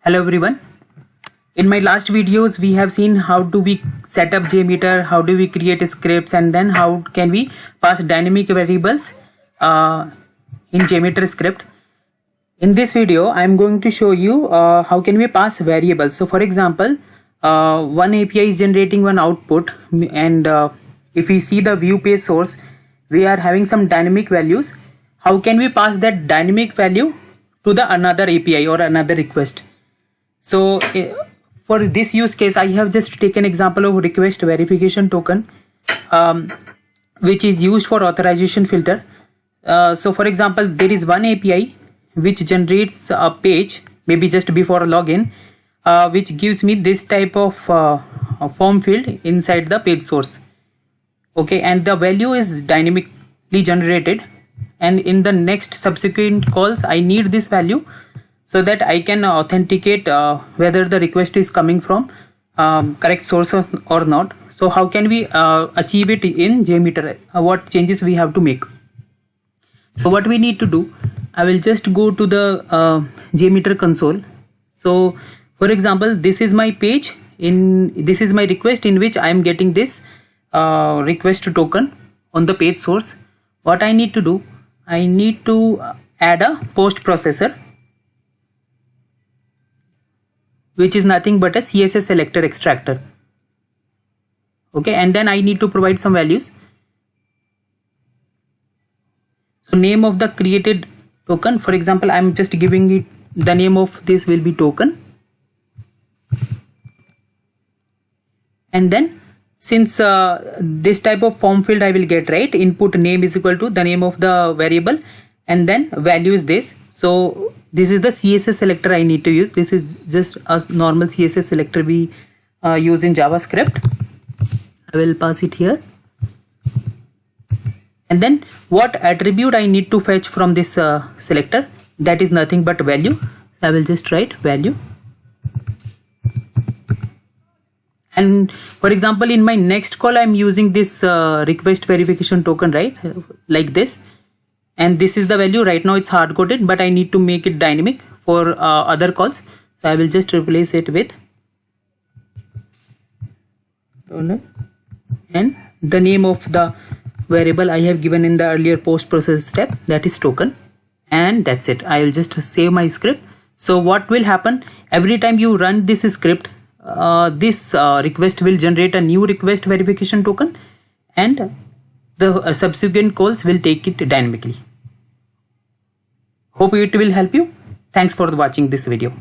Hello everyone. In my last videos we have seen how do we set up JMeter, how do we create scripts, and then how can we pass dynamic variables in JMeter script. In this video I am going to show you how can we pass variables. So for example, one API is generating one output, and if we see the view page source, we are having some dynamic values. How can we pass that dynamic value to the another API or another request? So for this use case, I have just taken example of request verification token, which is used for authorization filter. So for example, there is one API which generates a page maybe just before a login, which gives me this type of form field inside the page source. Okay, and the value is dynamically generated, and in the next subsequent calls I need this value so that I can authenticate whether the request is coming from correct source or not. So how can we achieve it in JMeter? What changes we have to make? So what we need to do, I will just go to the JMeter console. So for example, this is my page, this is my request in which I am getting this request token on the page source. What I need to do, I need to add a post processor, which is nothing but a CSS selector extractor. Okay, and then I need to provide some values. So name of the created token, for example, I'm just giving it the name of this will be token. And then since this type of form field I will get, right, input name is equal to the name of the variable, and then value is this. So this is the CSS selector I need to use. This is just a normal CSS selector we use in JavaScript. I will pass it here. And then what attribute I need to fetch from this selector, that is nothing but value. So I will just write value. And for example, in my next call I'm using this request verification token, right, like this. And this is the value. Right now it's hard coded, but I need to make it dynamic for other calls. So I will just replace it with $, and the name of the variable I have given in the earlier post process step, that is token, and that's it. I will just save my script. So what will happen, every time you run this script, this request will generate a new request verification token, and the subsequent calls will take it dynamically. Hope it will help you. Thanks for watching this video.